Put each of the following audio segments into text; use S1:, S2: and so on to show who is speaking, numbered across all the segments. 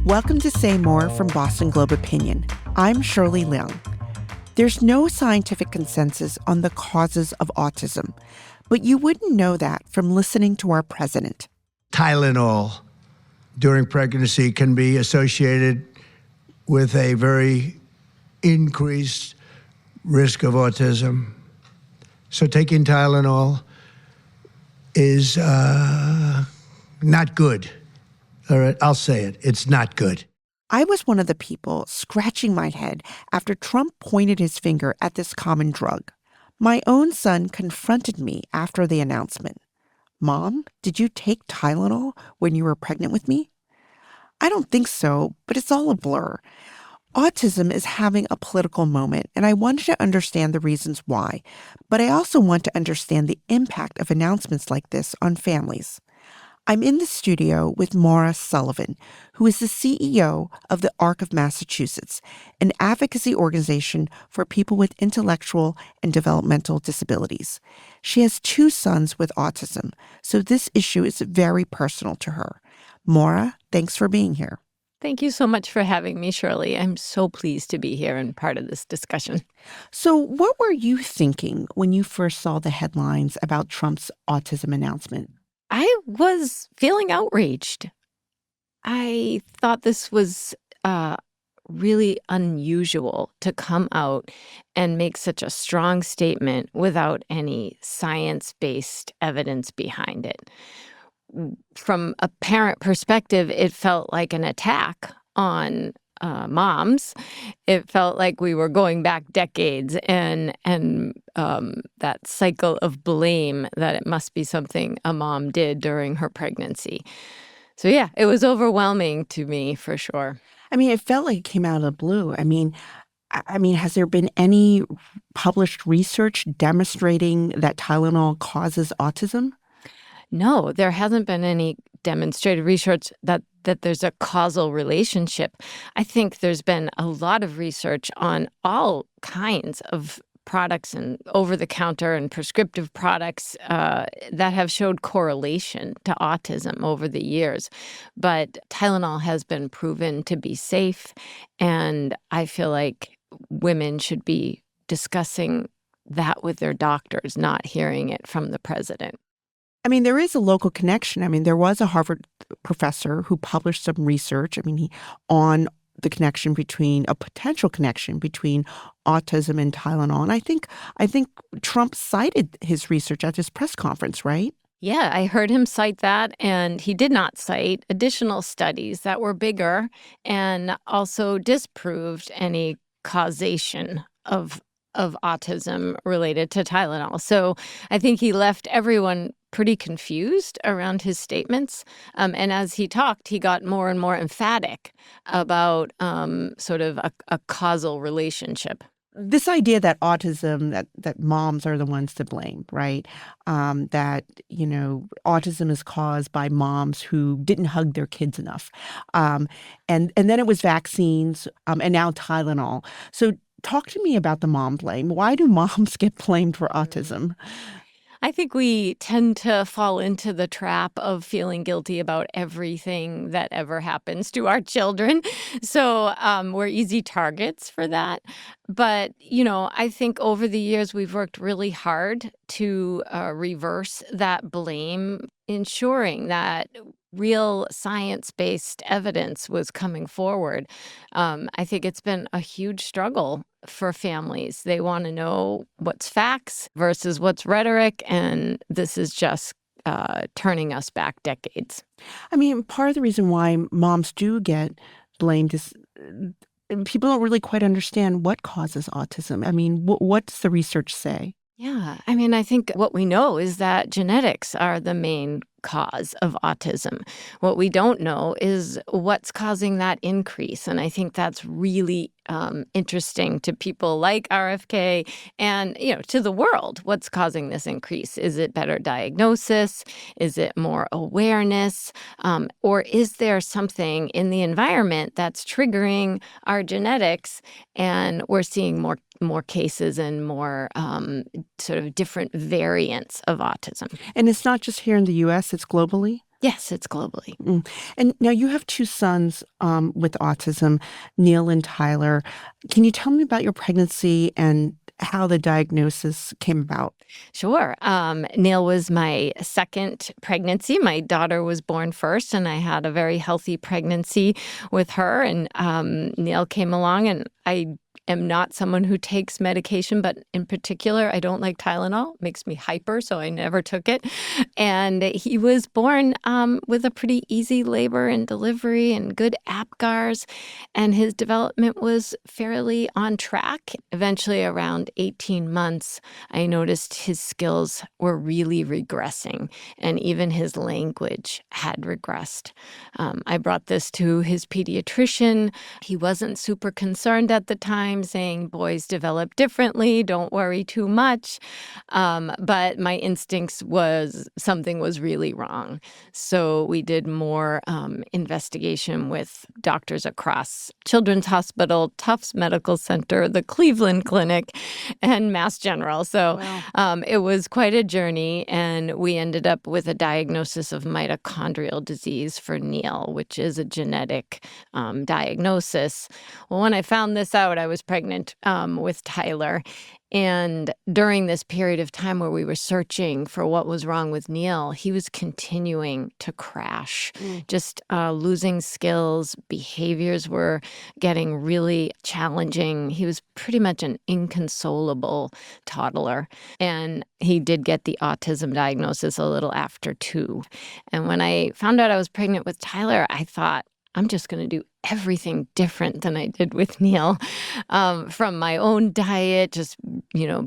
S1: Welcome to Say More from Boston Globe Opinion. I'm Shirley Leung. There's no scientific consensus on the causes of autism, but you wouldn't know that from listening to our president.
S2: Tylenol during pregnancy can be associated with a very increased risk of autism. So taking Tylenol is not good. All right, I'll say it. It's not good.
S1: I was one of the people scratching my head after Trump pointed his finger at this common drug. My own son confronted me after the announcement. Mom, did you take Tylenol when you were pregnant with me? I don't think so, but it's all a blur. Autism is having a political moment, and I wanted to understand the reasons why, but I also want to understand the impact of announcements like this on families. I'm in the studio with Maura Sullivan, who is the CEO of the ARC of Massachusetts, an advocacy organization for people with intellectual and developmental disabilities. She has 2 sons with autism, so this issue is very personal to her. Maura, thanks for being here.
S3: Thank you so much for having me, Shirley. I'm so pleased to be here and part of this discussion.
S1: So what were you thinking when you first saw the headlines about Trump's autism announcement?
S3: I was feeling outraged. I thought this was really unusual to come out and make such a strong statement without any science-based evidence behind it. From a parent perspective, it felt like an attack on moms. It felt like we were going back decades and that cycle of blame that it must be something a mom did during her pregnancy. So yeah, it was overwhelming to me for sure.
S1: I mean, it felt like it came out of the blue. I mean, has there been any published research demonstrating that Tylenol causes autism?
S3: No, there hasn't been any demonstrated research that there's a causal relationship. I think there's been a lot of research on all kinds of products and over-the-counter and prescriptive products that have showed correlation to autism over the years. But Tylenol has been proven to be safe, and I feel like women should be discussing that with their doctors, not hearing it from the president.
S1: I mean, there is a local connection. I mean, there was a Harvard professor who published some research, on the connection between a potential connection between autism and Tylenol. And I think Trump cited his research at his press conference, right?
S3: Yeah, I heard him cite that, and he did not cite additional studies that were bigger and also disproved any causation of autism related to Tylenol. So I think he left everyone pretty confused around his statements. And as he talked, he got more and more emphatic about sort of a causal relationship.
S1: This idea that autism, that moms are the ones to blame, right? That, autism is caused by moms who didn't hug their kids enough. And then it was vaccines and now Tylenol. So talk to me about the mom blame. Why do moms get blamed for autism?
S3: I think we tend to fall into the trap of feeling guilty about everything that ever happens to our children. So we're easy targets for that. But, I think over the years we've worked really hard to reverse that blame, ensuring that real science-based evidence was coming forward. I think it's been a huge struggle for families. They want to know what's facts versus what's rhetoric, and this is just turning us back decades.
S1: I mean, part of the reason why moms do get blamed is people don't really quite understand what causes autism. I mean, what does the research say?
S3: Yeah, I think what we know is that genetics are the main cause of autism. What we don't know is what's causing that increase. And I think that's really interesting to people like RFK and, to the world. What's causing this increase? Is it better diagnosis? Is it more awareness? Or is there something in the environment that's triggering our genetics and we're seeing more cases and more sort of different variants of autism?
S1: And it's not just here in the U.S., it's globally?
S3: Yes, it's globally.
S1: And now you have two sons with autism, Neil and Tyler. Can you tell me about your pregnancy and how the diagnosis came about?
S3: Sure. Neil was my second pregnancy. My daughter was born first, and I had a very healthy pregnancy with her. And Neil came along, and I am not someone who takes medication, but in particular, I don't like Tylenol. It makes me hyper, so I never took it. And he was born with a pretty easy labor and delivery and good APGARs, and his development was fairly on track. Eventually, around 18 months, I noticed his skills were really regressing, and even his language had regressed. I brought this to his pediatrician. He wasn't super concerned at the time, saying boys develop differently, don't worry too much. But my instincts was something was really wrong. So we did more investigation with doctors across Children's Hospital, Tufts Medical Center, the Cleveland Clinic, and Mass General. So it was quite a journey, and we ended up with a diagnosis of mitochondrial disease for Neil, which is a genetic diagnosis. Well, when I found this out, I was pregnant with Tyler. And during this period of time where we were searching for what was wrong with Neil, he was continuing to crash, just losing skills. Behaviors were getting really challenging. He was pretty much an inconsolable toddler. And he did get the autism diagnosis a little after 2. And when I found out I was pregnant with Tyler, I thought, I'm just going to do everything different than I did with Neil, from my own diet, just,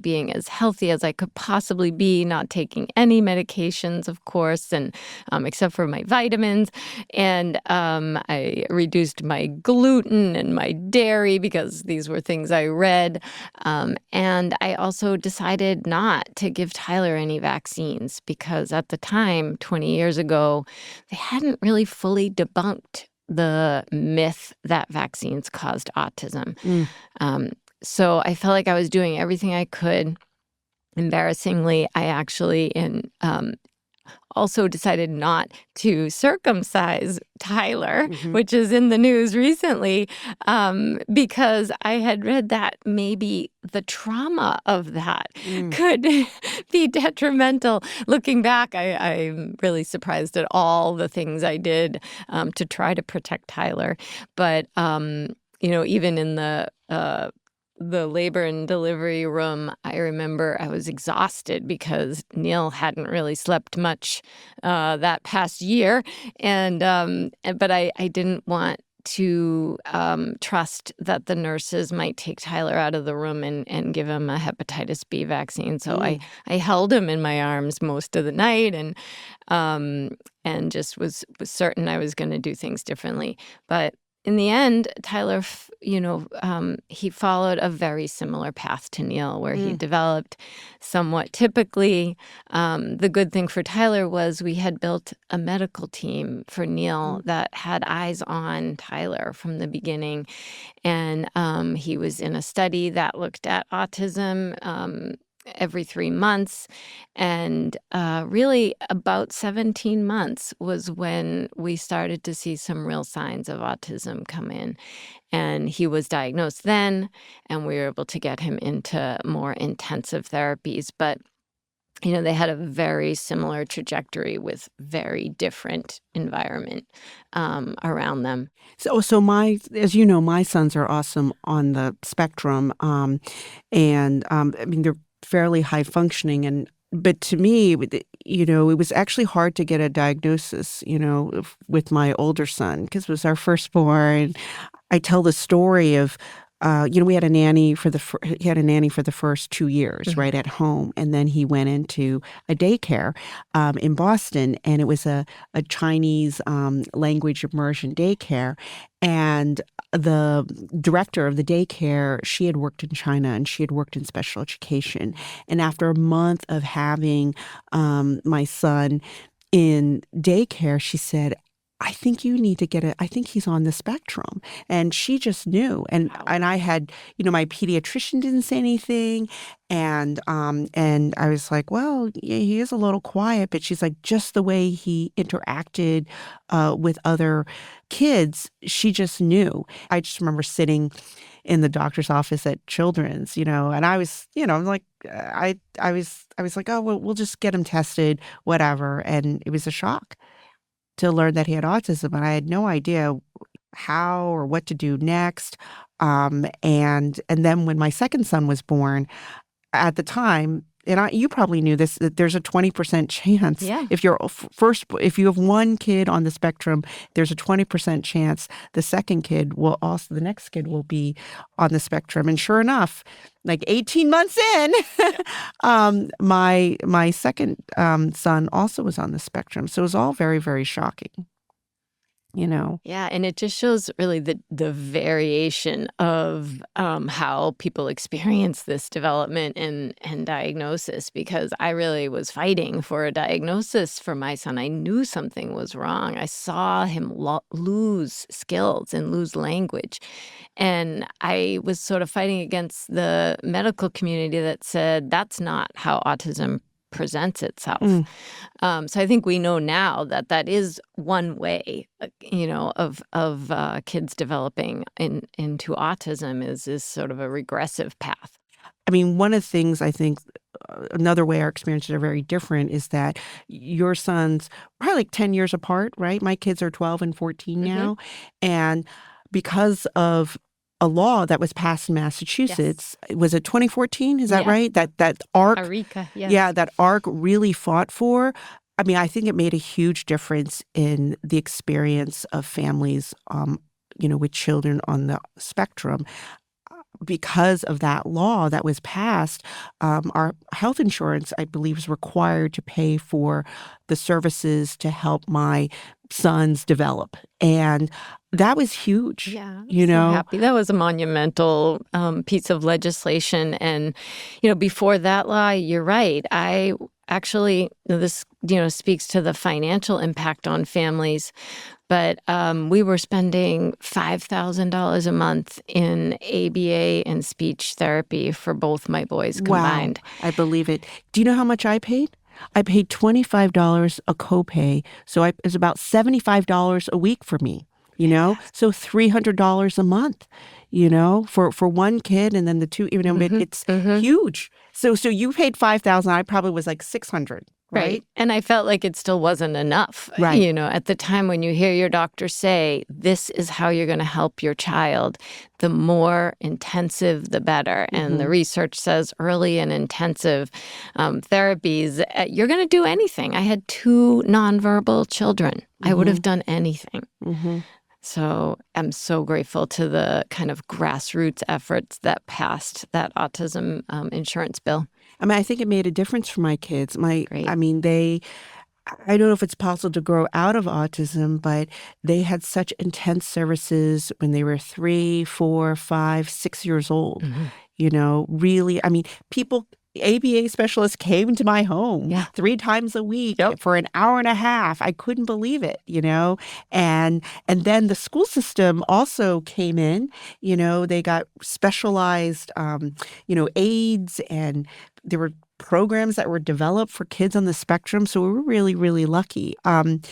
S3: being as healthy as I could possibly be, not taking any medications, of course, and except for my vitamins. And I reduced my gluten and my dairy because these were things I read. And I also decided not to give Tyler any vaccines because at the time, 20 years ago, they hadn't really fully debunked the myth that vaccines caused autism. So I felt like I was doing everything I could. Embarrassingly, I actually also decided not to circumcise Tyler, which is in the news recently, because I had read that maybe the trauma of that could be detrimental. Looking back, I'm really surprised at all the things I did to try to protect Tyler. But, even in the labor and delivery room, I remember I was exhausted because Neil hadn't really slept much that past year. But I didn't want to trust that the nurses might take Tyler out of the room and give him a hepatitis B vaccine. So I held him in my arms most of the night and just was certain I was going to do things differently. But in the end, Tyler, he followed a very similar path to Neil, where he developed somewhat typically. The good thing for Tyler was we had built a medical team for Neil that had eyes on Tyler from the beginning. And he was in a study that looked at autism every 3 months. And really about 17 months was when we started to see some real signs of autism come in. And he was diagnosed then, and we were able to get him into more intensive therapies. But they had a very similar trajectory with very different environment around them.
S1: So as you know, my sons are awesome on the spectrum, and I mean they're fairly high functioning, but to me, it was actually hard to get a diagnosis, with my older son because it was our firstborn. I tell the story of, we had a nanny he had a nanny for the first 2 years, right at home, and then he went into a daycare in Boston, and it was a Chinese language immersion daycare, and the director of the daycare, she had worked in China and she had worked in special education, and after a month of having my son in daycare, she said, I think you need to get it. I think he's on the spectrum. And she just knew.
S3: Wow.
S1: And I had, my pediatrician didn't say anything. And I was like, well, yeah, he is a little quiet, but she's like, just the way he interacted with other kids, she just knew. I just remember sitting in the doctor's office at Children's, and I was, I'm like, I was like, oh, well, we'll just get him tested, whatever. And it was a shock to learn that he had autism, and I had no idea how or what to do next. And then when my second son was born, at the time, and you probably knew this, that there's a 20% chance
S3: Yeah.
S1: if if you have one kid on the spectrum, there's a 20% chance the next kid will be on the spectrum. And sure enough, like 18 months in, my second son also was on the spectrum. So it was all very, very shocking.
S3: Yeah, and it just shows really the variation of how people experience this development and diagnosis, because I really was fighting for a diagnosis for my son. I knew something was wrong. I saw him lose skills and lose language. And I was sort of fighting against the medical community that said that's not how autism presents itself. So I think we know now that is one way, of kids developing into autism is sort of a regressive path.
S1: I mean, one of the things I think, another way our experiences are very different is that your son's probably like 10 years apart, right? My kids are 12 and 14 now. And because of a law that was passed in Massachusetts, was it 2014? Is that right? That ARC,
S3: Eureka, yes.
S1: yeah, that ARC really fought for. I mean, I think it made a huge difference in the experience of families, with children on the spectrum. Because of that law that was passed, our health insurance, I believe, is required to pay for the services to help my sons develop. And that was huge.
S3: Yeah, I'm so happy. That was a monumental piece of legislation. And, before that law, you're right. I actually, this, speaks to the financial impact on families. But we were spending $5,000 a month in ABA and speech therapy for both my boys combined.
S1: Wow, I believe it. Do you know how much I paid? I paid $25 a copay, so it was about $75 a week for me. So $300 a month. For one kid, and then the two. It's huge. So you paid $5,000. I probably was like $600. Right.
S3: And I felt like it still wasn't enough.
S1: Right.
S3: At the time when you hear your doctor say, this is how you're going to help your child, the more intensive, the better. And the research says early and intensive therapies, you're going to do anything. I had 2 nonverbal children. I would have done anything. So I'm so grateful to the kind of grassroots efforts that passed that autism insurance bill.
S1: I mean, I think it made a difference for my kids.
S3: Great.
S1: I mean, I don't know if it's possible to grow out of autism, but they had such intense services when they were 3, 4, 5, 6 years old. Really, I mean, ABA specialists came to my home 3 times a week for an hour and a half. I couldn't believe it, and then the school system also came in. They got specialized, aids, and there were programs that were developed for kids on the spectrum. So we were really, really lucky. And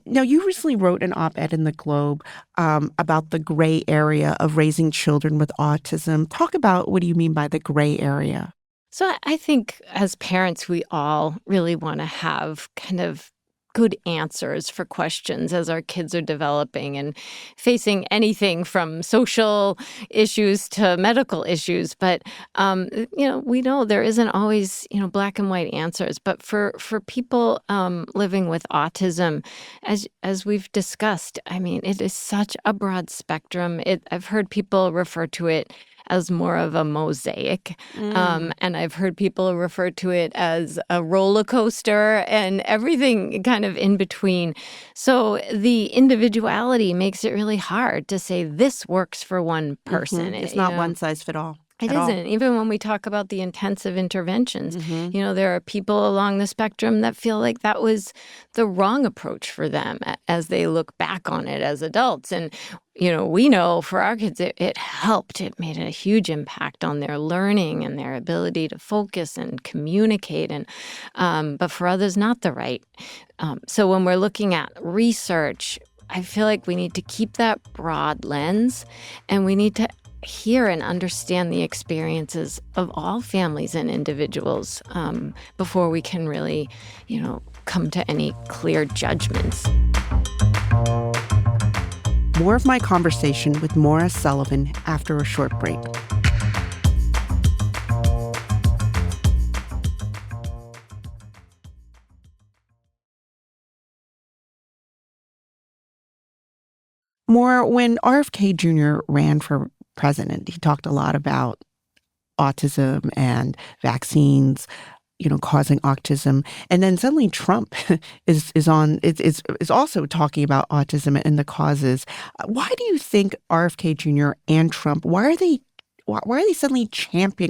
S1: now you recently wrote an op-ed in the Globe about the gray area of raising children with autism. Talk about, what do you mean by the gray area?
S3: So I think as parents, we all really want to have kind of good answers for questions as our kids are developing and facing anything from social issues to medical issues. But, we know there isn't always, black and white answers. But for people living with autism, as we've discussed, I mean, it is such a broad spectrum. I've heard people refer to it as more of a mosaic. And I've heard people refer to it as a roller coaster and everything kind of in between. So the individuality makes it really hard to say this works for one person.
S1: It's not one size fit all.
S3: It
S1: at all.
S3: isn't. Even when we talk about the intensive interventions,
S1: Mm-hmm.
S3: there are people along the spectrum that feel like that was the wrong approach for them as they look back on it as adults. And, we know for our kids, it helped. It made a huge impact on their learning and their ability to focus and communicate. But for others, not the right. So when we're looking at research, I feel like we need to keep that broad lens, and we need to hear and understand the experiences of all families and individuals before we can really, come to any clear judgments.
S1: More of my conversation with Maura Sullivan after a short break. Maura, when RFK Jr. ran for president, he talked a lot about autism and vaccines, causing autism. And then suddenly Trump is also talking about autism and the causes. Why do you think RFK Jr. and Trump, why are they suddenly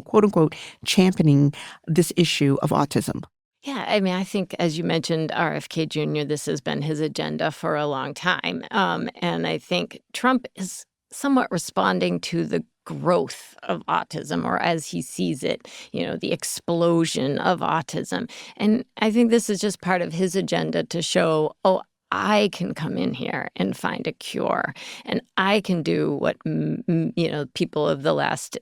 S1: quote unquote, championing this issue of autism?
S3: Yeah, I mean, I think, as you mentioned, RFK Jr., this has been his agenda for a long time. And I think Trump is somewhat responding to the growth of autism, or as he sees it, the explosion of autism. And I think this is just part of his agenda to show, oh, I can come in here and find a cure, and I can do what, people of the last,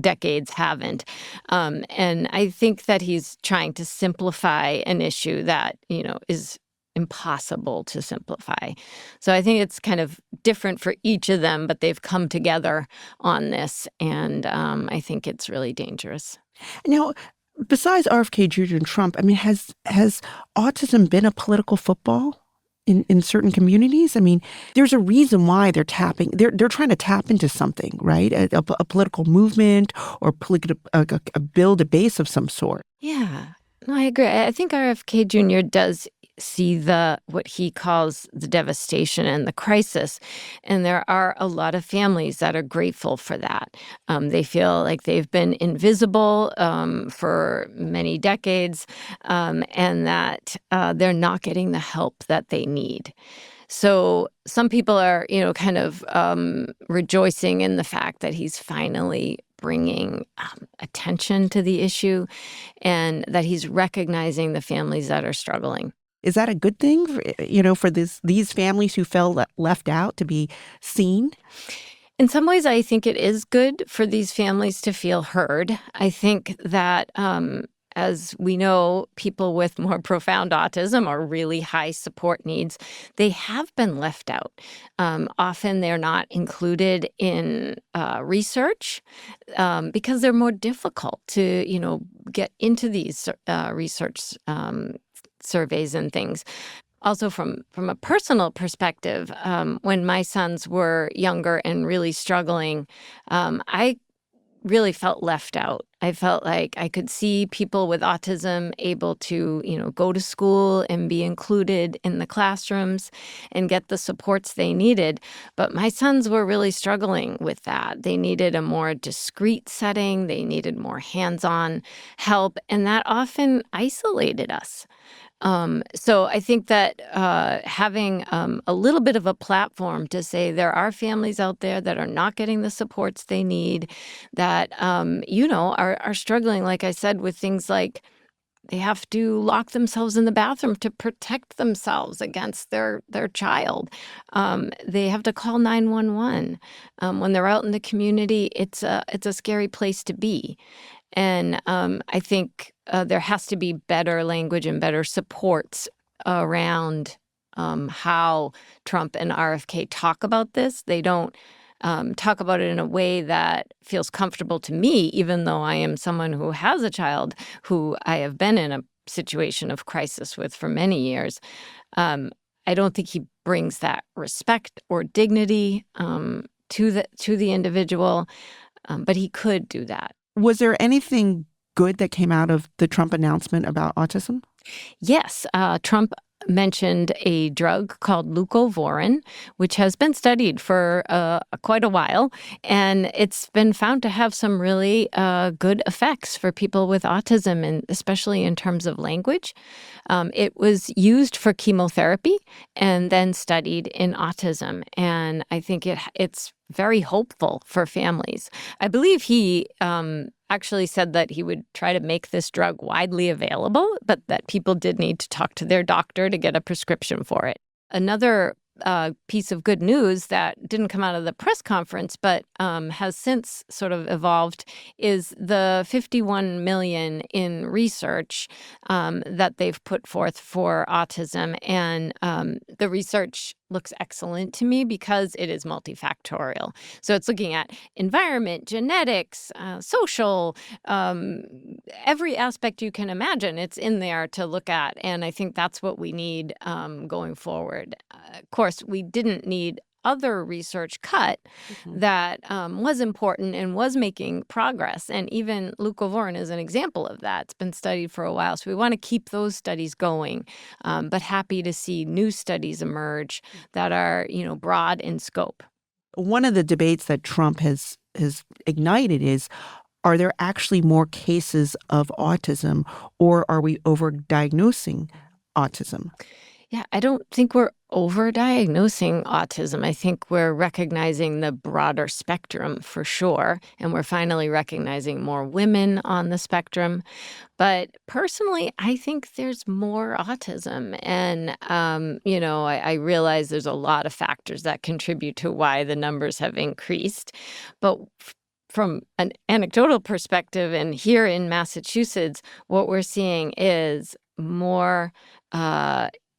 S3: decades haven't. And I think that he's trying to simplify an issue that, is impossible to simplify. So I think it's kind of different for each of them, but they've come together on this. And I think it's really dangerous.
S1: Now, besides RFK Jr. and Trump, I mean, has autism been a political football in certain communities? I mean, there's a reason why they're trying to tap into something, right? A political movement or build a base of some sort.
S3: Yeah, no, I agree. I think RFK Jr. does see what he calls the devastation and the crisis. And there are a lot of families that are grateful for that. They feel like they've been invisible for many decades, and that they're not getting the help that they need. So some people are, kind of rejoicing in the fact that he's finally bringing attention to the issue, and that he's recognizing the families that are struggling.
S1: Is that a good thing, for these families who felt left out to be seen?
S3: In some ways, I think it is good for these families to feel heard. I think that, as we know, people with more profound autism or really high support needs, they have been left out. Often they're not included in research because they're more difficult to, get into these research surveys and things. Also, from a personal perspective, when my sons were younger and really struggling, I really felt left out. I felt like I could see people with autism able to, go to school and be included in the classrooms and get the supports they needed. But my sons were really struggling with that. They needed a more discreet setting. They needed more hands-on help, and that often isolated us. So I think that having a little bit of a platform to say there are families out there that are not getting the supports they need, that, are struggling, like I said, with things like they have to lock themselves in the bathroom to protect themselves against their child. They have to call 911. When they're out in the community, it's a scary place to be. And I think there has to be better language and better supports around how Trump and RFK talk about this. They don't talk about it in a way that feels comfortable to me, even though I am someone who has a child who I have been in a situation of crisis with for many years. I don't think he brings that respect or dignity to the individual, but he could do that.
S1: Was there anything good that came out of the Trump announcement about autism?
S3: Yes, Trump mentioned a drug called leucovorin, which has been studied for quite a while, and it's been found to have some really good effects for people with autism, and especially in terms of language. It was used for chemotherapy and then studied in autism, and I think it's very hopeful for families. I believe he actually said that he would try to make this drug widely available, but that people did need to talk to their doctor to get a prescription for it. Another piece of good news that didn't come out of the press conference, but has since sort of evolved, is the $51 million in research that they've put forth for autism. And the research looks excellent to me because it is multifactorial. So it's looking at environment, genetics, social, every aspect you can imagine. It's in there to look at. And I think that's what we need going forward. Of course, we didn't need other research cut that was important and was making progress. And even leucovorin is an example of that. It's been studied for a while. So we want to keep those studies going, but happy to see new studies emerge that are, broad in scope.
S1: One of the debates that Trump has ignited is, are there actually more cases of autism, or are we overdiagnosing autism?
S3: Yeah, I don't think we're overdiagnosing autism. I think we're recognizing the broader spectrum for sure. And we're finally recognizing more women on the spectrum. But personally, I think there's more autism. And, I realize there's a lot of factors that contribute to why the numbers have increased. But from an anecdotal perspective, and here in Massachusetts, what we're seeing is more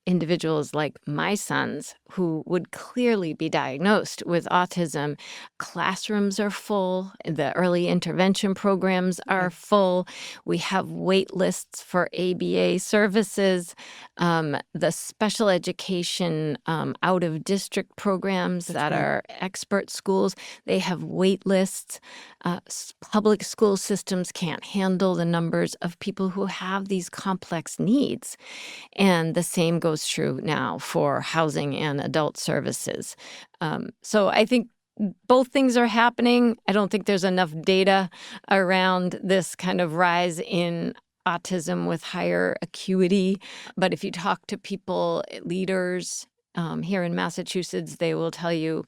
S3: individuals like my sons who would clearly be diagnosed with autism. Classrooms are full. The early intervention programs are full. We have wait lists for ABA services. The special education out-of-district programs that are expert schools, they have wait lists. Public school systems can't handle the numbers of people who have these complex needs. And the same goes true now for housing and adult services. So I think both things are happening. I don't think there's enough data around this kind of rise in autism with higher acuity. But if you talk to people, leaders here in Massachusetts, they will tell you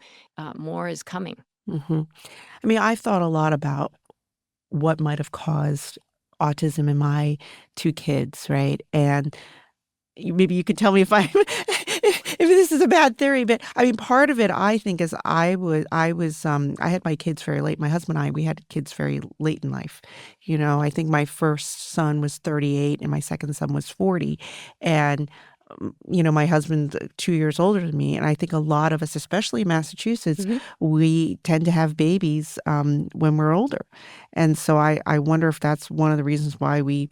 S3: more is coming.
S1: I mean, I've thought a lot about what might have caused autism in my two kids, right? And maybe you could tell me if if this is a bad theory, but I mean, part of it I think is I had my kids very late. My husband and I, we had kids very late in life. I think my first son was 38 and my second son was 40, and my husband's 2 years older than me, and I think a lot of us, especially in Massachusetts, we tend to have babies when we're older, and so I wonder if that's one of the reasons why we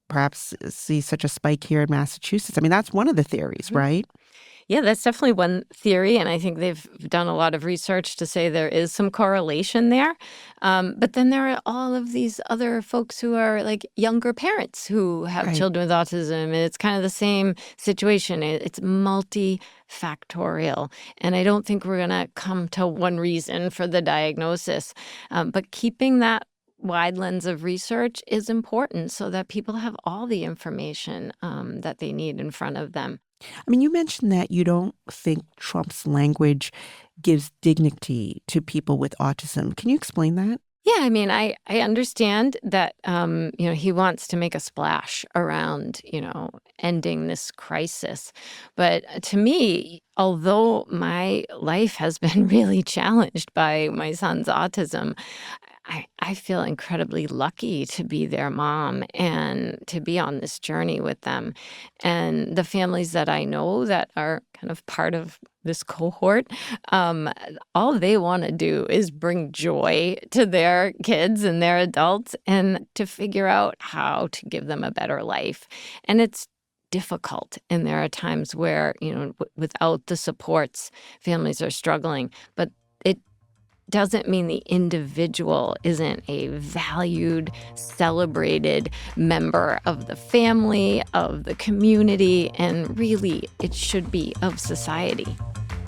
S1: perhaps see such a spike here in Massachusetts. I mean, that's one of the theories, right?
S3: Yeah, that's definitely one theory, and I think they've done a lot of research to say there is some correlation there. But then there are all of these other folks who are like younger parents who have children with autism, and it's kind of the same situation. It's multifactorial, and I don't think we're going to come to one reason for the diagnosis. But keeping that wide lens of research is important so that people have all the information that they need in front of them.
S1: I mean, you mentioned that you don't think Trump's language gives dignity to people with autism. Can you explain that?
S3: Yeah, I mean, I understand that, he wants to make a splash around, ending this crisis. But to me, although my life has been really challenged by my son's autism, I feel incredibly lucky to be their mom and to be on this journey with them. And the families that I know that are kind of part of this cohort, all they want to do is bring joy to their kids and their adults and to figure out how to give them a better life. And it's difficult. And there are times where, without the supports, families are struggling. But it doesn't mean the individual isn't a valued, celebrated member of the family, of the community, and really, it should be of society.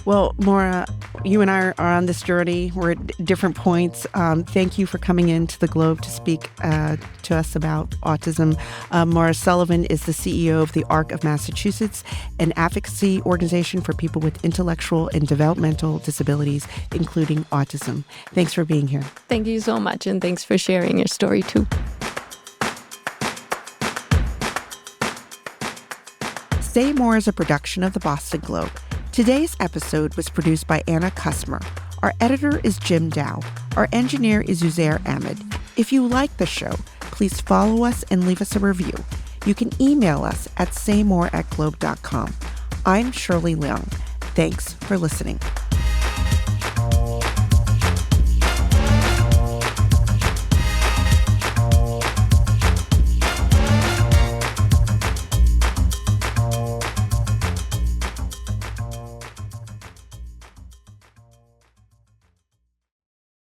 S1: Well, Maura, you and I are on this journey. We're at different points. Thank you for coming into the Globe to speak to us about autism. Maura Sullivan is the CEO of the ARC of Massachusetts, an advocacy organization for people with intellectual and developmental disabilities, including autism. Thanks for being here.
S3: Thank you so much, and thanks for sharing your story, too.
S1: Say More is a production of the Boston Globe. Today's episode was produced by Anna Kusmer. Our editor is Jim Dow. Our engineer is Uzair Ahmed. If you like the show, please follow us and leave us a review. You can email us at saymore@globe.com. I'm Shirley Leung. Thanks for listening.